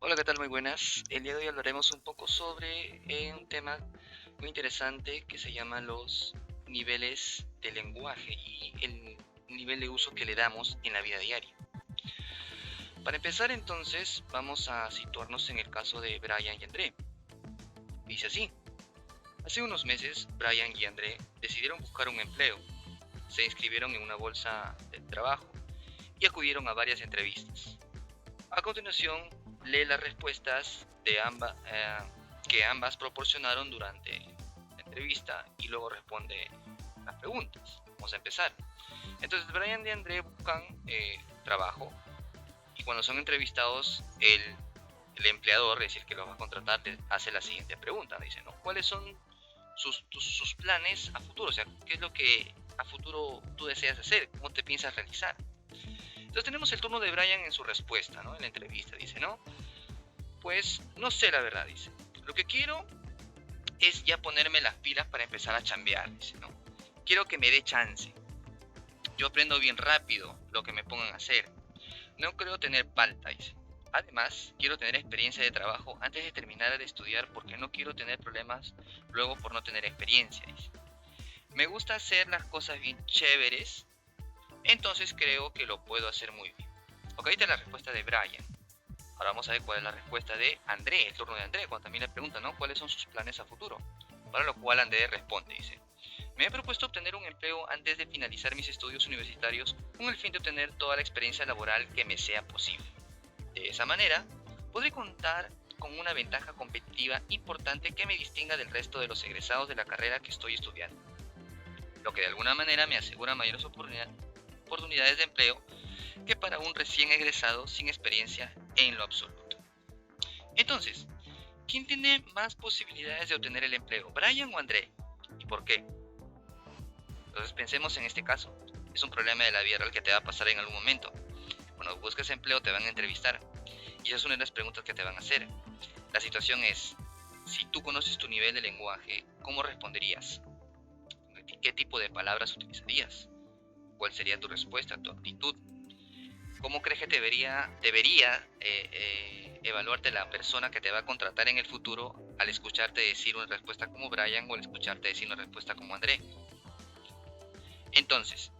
Hola, ¿qué tal? Muy buenas. El día de hoy hablaremos un poco sobre un tema muy interesante que se llama los niveles de lenguaje y el nivel de uso que le damos en la vida diaria. Para empezar entonces, vamos a situarnos en el caso de Brian y André. Dice así: hace unos meses, Brian y André decidieron buscar un empleo. Se inscribieron en una bolsa de trabajo y acudieron a varias entrevistas. A continuación, lee las respuestas de que ambas proporcionaron durante la entrevista y luego responde las preguntas. Vamos a empezar. Entonces, Brian y André buscan trabajo y cuando son entrevistados, el empleador, es decir, el que los va a contratar, les hace la siguiente pregunta. Dice, ¿no? ¿Cuáles son sus planes a futuro? O sea, ¿qué es lo que a futuro tú deseas hacer? ¿Cómo te piensas realizar? Entonces tenemos el turno de Brian en su respuesta, ¿no? En la entrevista dice, ¿no? Pues no sé la verdad, dice. Lo que quiero es ya ponerme las pilas para empezar a chambear, dice, ¿no? Quiero que me dé chance. Yo aprendo bien rápido lo que me pongan a hacer. No creo tener falta, dice. Además, quiero tener experiencia de trabajo antes de terminar de estudiar porque no quiero tener problemas luego por no tener experiencia, dice. Me gusta hacer las cosas bien chéveres, entonces creo que lo puedo hacer muy bien. Ok, esta es la respuesta de Brian. Ahora vamos a ver cuál es la respuesta de André, el turno de André, cuando también le preguntan, ¿no? ¿Cuáles son sus planes a futuro? Para lo cual André responde, dice, me he propuesto obtener un empleo antes de finalizar mis estudios universitarios con el fin de obtener toda la experiencia laboral que me sea posible. De esa manera, podré contar con una ventaja competitiva importante que me distinga del resto de los egresados de la carrera que estoy estudiando, lo que de alguna manera me asegura mayores oportunidades de empleo que para un recién egresado sin experiencia en lo absoluto. Entonces, ¿quién tiene más posibilidades de obtener el empleo, Brian o André? ¿Y por qué? Entonces pensemos en este caso. Es un problema de la vida real que te va a pasar en algún momento. Cuando buscas empleo te van a entrevistar y esa es una de las preguntas que te van a hacer. La situación es, si tú conoces tu nivel de lenguaje, ¿cómo responderías? ¿Qué tipo de palabras utilizarías? ¿Cuál sería tu respuesta, tu actitud? ¿Cómo crees que debería evaluarte la persona que te va a contratar en el futuro al escucharte decir una respuesta como Brian o al escucharte decir una respuesta como André? Entonces,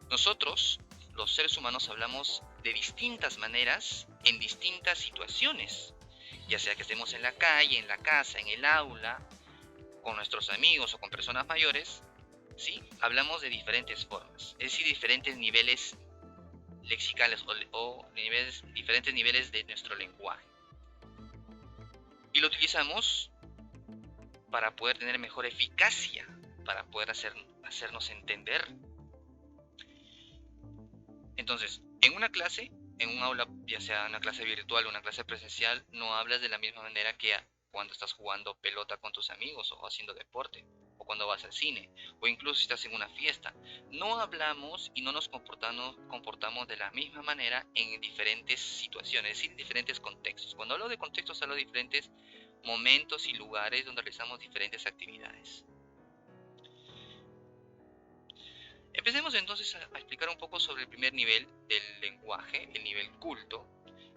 nosotros, los seres humanos, hablamos de distintas maneras en distintas situaciones, ya sea que estemos en la calle, en la casa, en el aula, con nuestros amigos o con personas mayores, ¿sí? Hablamos de diferentes formas, es decir, diferentes niveles lexicales o diferentes niveles de nuestro lenguaje. Y lo utilizamos para poder tener mejor eficacia, para poder hacernos entender. Entonces, en una clase, en un aula, ya sea una clase virtual o una clase presencial, no hablas de la misma manera que cuando estás jugando pelota con tus amigos o haciendo deporte, o cuando vas al cine, o incluso si estás en una fiesta. No hablamos y no nos comportamos de la misma manera en diferentes situaciones, es decir, en diferentes contextos. Cuando hablo de contextos, hablo de diferentes momentos y lugares donde realizamos diferentes actividades. Empecemos entonces a explicar un poco sobre el primer nivel del lenguaje, el nivel culto.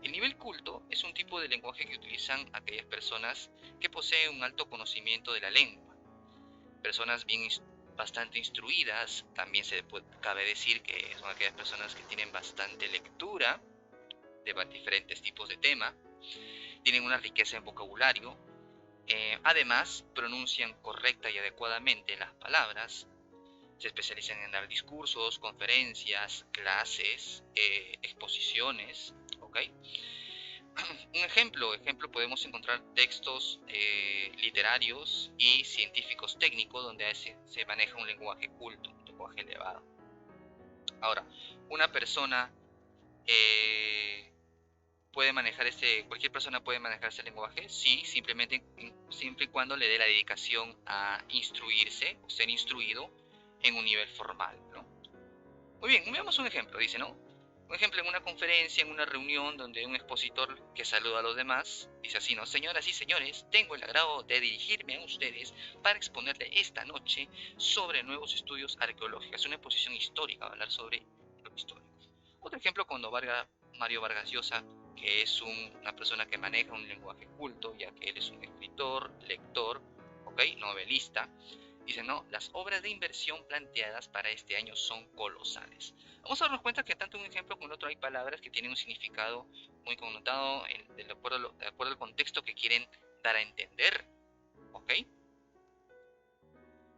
El nivel culto es un tipo de lenguaje que utilizan aquellas personas que poseen un alto conocimiento de la lengua. Personas bastante instruidas, también cabe decir que son aquellas personas que tienen bastante lectura de diferentes tipos de tema, tienen una riqueza en vocabulario, además pronuncian correcta y adecuadamente las palabras, se especializan en dar discursos, conferencias, clases, exposiciones, ¿ok? Un ejemplo podemos encontrar textos literarios y científicos técnicos donde se maneja un lenguaje culto, un lenguaje elevado. Ahora, una persona puede manejar cualquier persona puede manejar ese lenguaje, sí, siempre y cuando le dé la dedicación a instruirse o ser instruido en un nivel formal, ¿no? Muy bien, veamos un ejemplo, dice, ¿no? Un ejemplo en una conferencia, en una reunión donde un expositor que saluda a los demás, dice así, ¿no? Señoras y señores, tengo el agrado de dirigirme a ustedes para exponerle esta noche sobre nuevos estudios arqueológicos. Es una exposición histórica, hablar sobre lo histórico. Otro ejemplo cuando Mario Vargas Llosa que es una persona que maneja un lenguaje culto, ya que él es un escritor, lector, ¿ok? Novelista. Dice, no, las obras de inversión planteadas para este año son colosales. Vamos a darnos cuenta que tanto un ejemplo como el otro hay palabras que tienen un significado muy connotado de acuerdo al contexto que quieren dar a entender, ¿ok?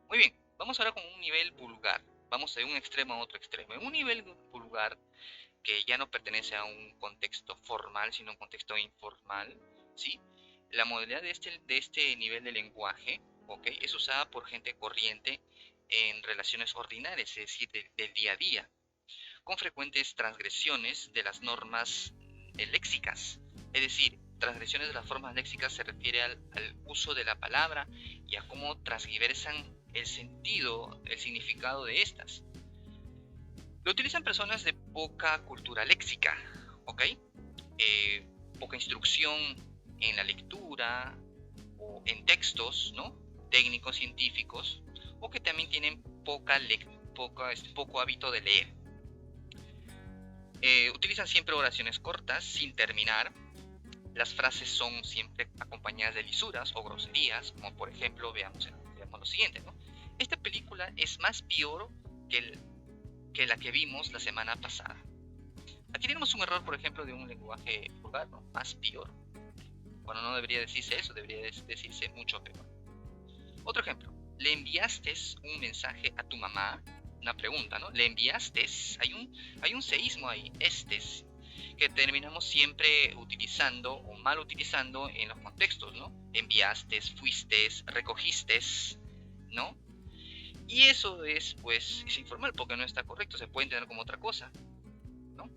Muy bien, vamos ahora con un nivel vulgar. Vamos de un extremo a otro extremo. En un nivel vulgar, que ya no pertenece a un contexto formal, sino a un contexto informal, ¿sí? La modalidad de este nivel de lenguaje, ¿ok? Es usada por gente corriente en relaciones ordinarias, es decir, del día a día, con frecuentes transgresiones de las normas léxicas. Es decir, transgresiones de las formas léxicas se refiere al uso de la palabra y a cómo transgiversan el sentido, el significado de estas. Lo utilizan personas de poca cultura léxica, ¿ok? Poca instrucción en la lectura o en textos, ¿no? Técnicos, científicos, o que también tienen poco hábito de leer. Utilizan siempre oraciones cortas, sin terminar. Las frases son siempre acompañadas de lisuras o groserías, como por ejemplo, veamos lo siguiente, ¿no? Esta película es más peor que la que vimos la semana pasada. Aquí tenemos un error, por ejemplo, de un lenguaje vulgar, ¿no? Más peor. Bueno, no debería decirse eso, debería decirse mucho peor. Otro ejemplo. ¿Le enviaste un mensaje a tu mamá? Una pregunta, ¿no? ¿Le enviaste? Hay un seísmo ahí, que terminamos siempre utilizando o mal utilizando en los contextos, ¿no? Enviaste, fuiste, recogiste, ¿no? Y eso es, pues, es informal porque no está correcto, se puede entender como otra cosa, ¿no?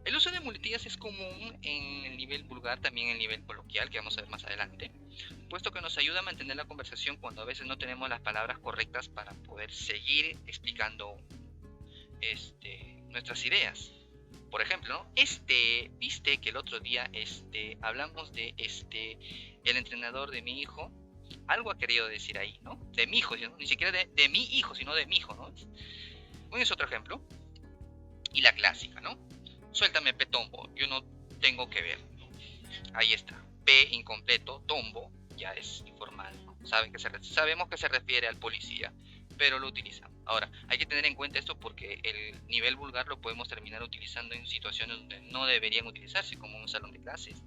El uso de muletillas es común en el nivel vulgar, también en el nivel coloquial, que vamos a ver más adelante, puesto que nos ayuda a mantener la conversación cuando a veces no tenemos las palabras correctas para poder seguir explicando nuestras ideas. Por ejemplo, ¿no? Viste que el otro día hablamos de el entrenador de mi hijo, algo ha querido decir ahí, ¿no? De mi hijo, ¿no? Ni siquiera de mi hijo, sino de mi hijo, ¿no? Bueno, es otro ejemplo. Y la clásica, ¿no? Suéltame petombo, yo no tengo que ver. Ahí está. P incompleto, tombo, ya es informal, ¿no? Sabemos que se refiere al policía, pero lo utilizamos. Ahora, hay que tener en cuenta esto porque el nivel vulgar lo podemos terminar utilizando en situaciones donde no deberían utilizarse, como en un salón de clases,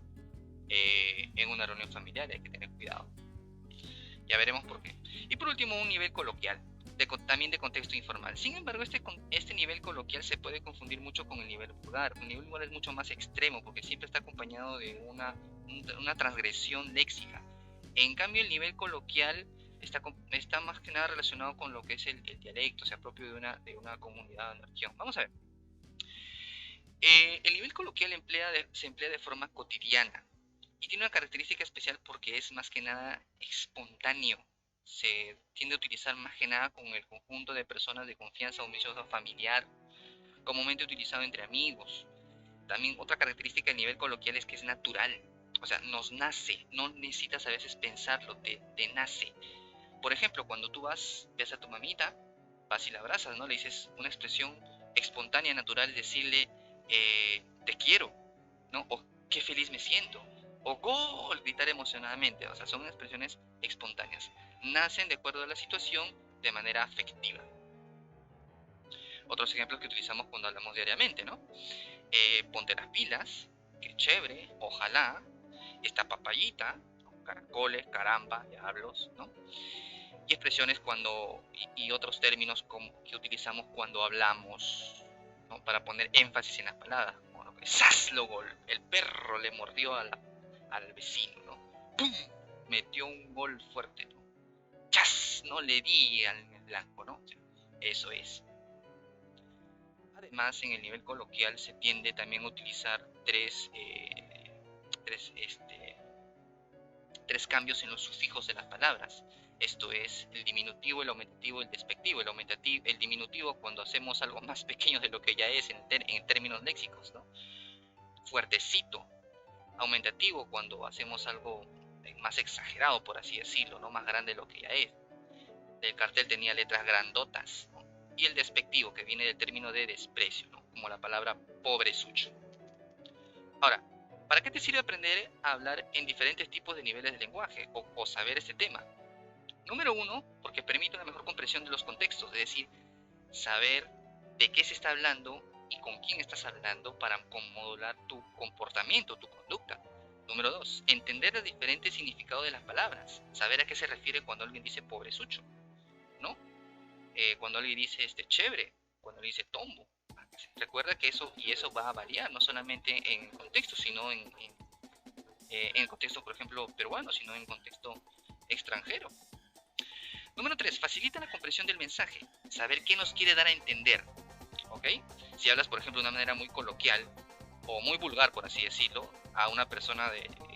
en una reunión familiar, hay que tener cuidado. Ya veremos por qué. Y por último, un nivel coloquial, también de contexto informal. Sin embargo, este nivel coloquial se puede confundir mucho con el nivel vulgar. El nivel vulgar es mucho más extremo porque siempre está acompañado de una transgresión léxica. En cambio, el nivel coloquial está más que nada relacionado con lo que es el dialecto, o sea, propio de una comunidad o una región. Vamos a ver. El nivel coloquial se emplea de forma cotidiana y tiene una característica especial porque es más que nada espontáneo. Se tiende a utilizar más que nada con el conjunto de personas de confianza o medio familiar, comúnmente utilizado entre amigos. También otra característica del nivel coloquial es que es natural, o sea, nos nace, no necesitas a veces pensarlo, te nace. Por ejemplo, cuando tú ves a tu mamita, vas y la abrazas, ¿no? Le dices una expresión espontánea, natural, decirle, te quiero, ¿no? O qué feliz me siento, o gol, gritar emocionadamente, o sea, son expresiones espontáneas. Nacen de acuerdo a la situación de manera afectiva. Otros ejemplos que utilizamos cuando hablamos diariamente, ¿no? Ponte las pilas, qué chévere, ojalá, esta papayita, ¿no? Caracoles, caramba, diablos, ¿no? Y expresiones y otros términos que utilizamos cuando hablamos, ¿no? Para poner énfasis en las palabras, como lo que ¡zas! El perro le mordió al vecino, ¿no? ¡Pum! Metió un gol fuerte, ¿no? ¡Chas! No le di al blanco, ¿no? O sea, eso es. Además, en el nivel coloquial se tiende también a utilizar tres cambios en los sufijos de las palabras. Esto es el diminutivo, el aumentativo y el despectivo. El diminutivo cuando hacemos algo más pequeño de lo que ya es en términos léxicos, ¿no? Fuertecito. Aumentativo cuando hacemos algo más exagerado, por así decirlo, ¿no? Más grande de lo que ya es. El cartel tenía letras grandotas, ¿no? Y el despectivo, que viene del término de desprecio, ¿no? Como la palabra pobre sucho. Ahora, ¿para qué te sirve aprender a hablar en diferentes tipos de niveles de lenguaje o saber este tema? Número uno, porque permite una mejor comprensión de los contextos, es decir, saber de qué se está hablando y con quién estás hablando para modular tu comportamiento, tu conducta. Número dos, entender el diferente significado de las palabras, saber a qué se refiere cuando alguien dice pobresucho, ¿no? Cuando alguien dice chévere, cuando alguien dice tombo. Recuerda que eso va a variar, no solamente en contexto, sino en contexto, por ejemplo, peruano, sino en contexto extranjero. Número 3. Facilita la comprensión del mensaje. Saber qué nos quiere dar a entender. ¿Ok? Si hablas, por ejemplo, de una manera muy coloquial o muy vulgar, por así decirlo, a una persona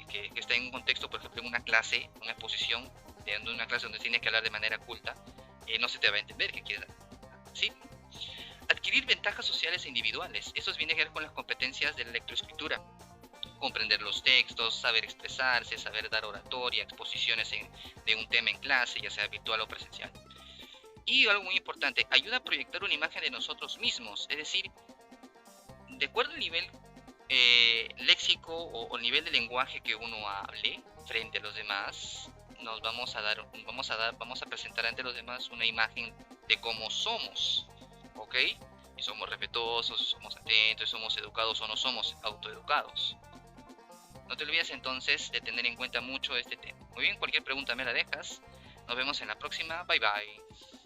que está en un contexto, por ejemplo, en una clase, una exposición, de una clase donde tienes que hablar de manera culta, no se te va a entender qué quieres dar. ¿Sí? Adquirir ventajas sociales e individuales. Eso viene a ver con las competencias de la lectoescritura. Comprender los textos, saber expresarse, saber dar oratoria, exposiciones de un tema en clase, ya sea virtual o presencial. Y algo muy importante, ayuda a proyectar una imagen de nosotros mismos, es decir, de acuerdo al nivel léxico o nivel de lenguaje que uno hable frente a los demás, vamos a presentar ante los demás una imagen de cómo somos, ¿ok? Si somos respetuosos, si somos atentos, si somos educados o no somos autoeducados. No te olvides entonces de tener en cuenta mucho este tema. Muy bien, cualquier pregunta me la dejas. Nos vemos en la próxima. Bye bye.